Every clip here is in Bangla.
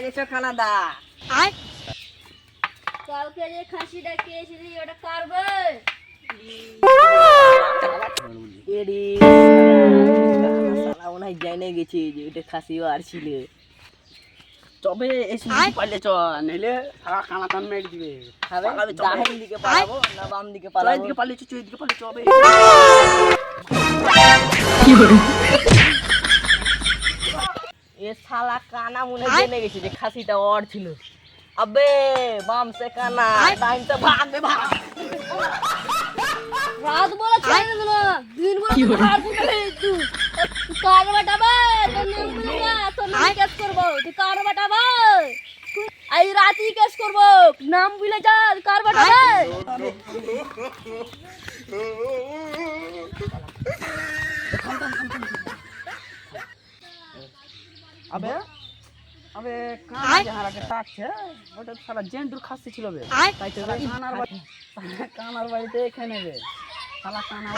গেছো খানাদা? কালকে যে খাসিটা খেয়েছিলি ওটা কারবে? এরে শালা মনে হয় জেনে গেছে যে ওটা খাসিও আর ছিল। তবে এই পারলে চ নিলে সারা কানা টান মেরে দিবে। ডাহিন দিকে পালাবো না বাম দিকে পালাবো? এদিকে পারলে চো, এদিকে পারলে চবে। এ শালা কানা মনে হয় জেনে গেছে যে খাসিটা ওর ছিল। আবে বাম সে কানা ডাইন তো ভাগ বে ভাগ। রাত বলে ছেড়ে দিল, দিন বলে ভার ফুটে তুই কার বাটাবে? তোর নাম বলে না, তোর নাম কেস করবো। তুই কার বাটাবে? আই রাতি কেস করবো, নাম বলে যা। কার বাটাবে? আবে আবে কানা যাহারাকে ডাকছে ওটা তো সারা জেন্টুর খাসি ছিল বে। তাই তো কানার বাড়িতে এখানে বে সালা কানা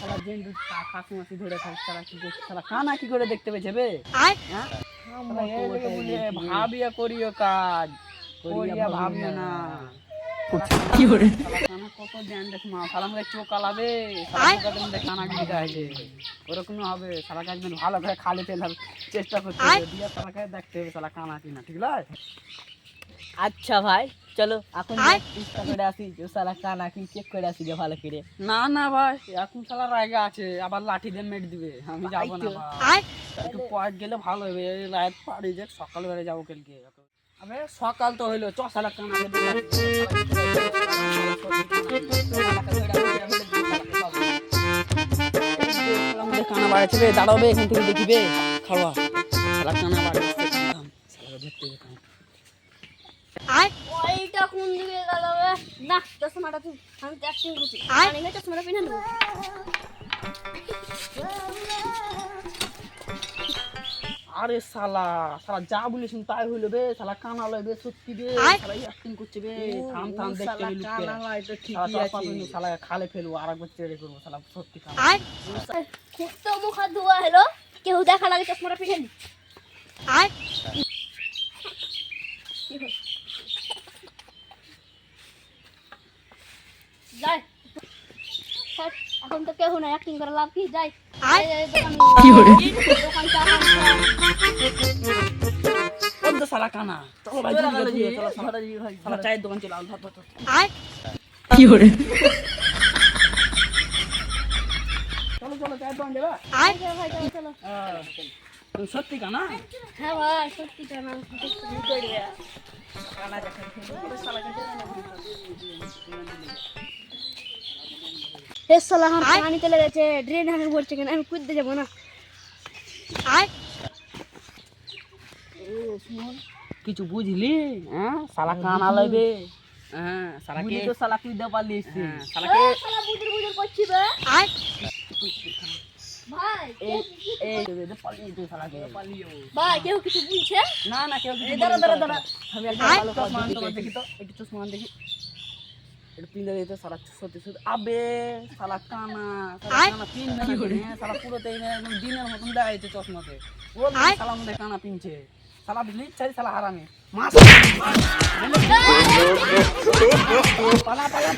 সালা জেন্টুর খাসি মাসি ধরে খাস সালা কি সালা কানা কি করে দেখতে পেয়েছে বে? হ্যাঁ ভাবিয়া করিও কাজ, করিয়া ভাবিও না। কি করে কানা কত জ্ঞান দেখ মা সালা মধ্যে চোখ আলাবে সালা কানা গিয়ে আছে ওরকম হবে। সালা কাজ ভালো করে খালি ফেলার চেষ্টা করতে হবে, দিয়ে সালাকে দেখতে হবে সালা কানা কিনা। ঠিক আছে? আচ্ছা ভাই চলো এখন চেষ্টা করে আসি যে শালা কানা কি চেক করে আসি গে ভালো করে। না না ভাই এখন সালা রায়গা আছে, আবার লাঠি দিয়ে মেট দিবে। আমি যাবো না ভাই, একটু পয়েন্ট গেলে ভালো হবে। রাত পাড়ি যে সকাল বেলা যাবো কালকে। আবে সকাল তো হইলো, চ সালা কানা কানা বাড়াচ্ছে বে, দাঁড়াবে এখান থেকে দেখিবে খাওয়া সালা কানা বাড়াচ্ছে দেখতে ওইটা কোন দিকে গেল বে? না চশমাটা তুই, আমি অ্যাক্টিং করছি। আমি চশমাটা পিনে নেবো। আরে শালা শালা যা বলিস তাই হইলো বে। শালা কানা লইবে সত্যি বে, শালা অ্যাক্টিং করছে বে। থাম থাম দেখতে হবে লুকে শালা খালে ফেলবো আর একবার চেড়ে করবো শালা সত্যি কানা। খুব তো মুখ হাত ধোয়া হলো, কেউ দেখা লাগে চশমাটা পিনে নি। যাই এখন তো কেউ না, অ্যাক্টিং করে লাভ কি? যাই দোকান শালা কানা চলো ভাই, শালা চায়ের দোকান চলে আল কি করে চলো চলো চায়ের দোকান যাবা। ভাই চলো। তুমি সত্যি কানা? হ্যাঁ ভাই সত্যি জানা। হে সালা হাম পানি চলে গেছে, ড্রেন হামে বলছে কেন আমি কুদতে যাব না। কিছু বুঝলি? হ্যাঁ শালা কানা লইবে। হ্যাঁ শালাকে তো শালা তুই দে পারলি শালাকে শালা বুজুর বুজুর করছি বে। ভাই এই দে পালি তুই শালাকে ভাই কেউ কিছু বলছে? না না কেউ কিছু দাঁড়া দাঁড়া দাঁড়া আমি একটা ভালো চশমা কথা আনতে দেখি তো, একটু চশমা আন দেখি। একটু পিন দিতে শালা সত্যি সত্যি আবে শালা কানা পিন না করে শালা পুরোতেই একদম দিনের মতন দেখাইছে চশমাতে। ও শালা মধ্যে কানা পিনছে শালা বুঝলি চাই শালা হারামি মাছ পালা পালা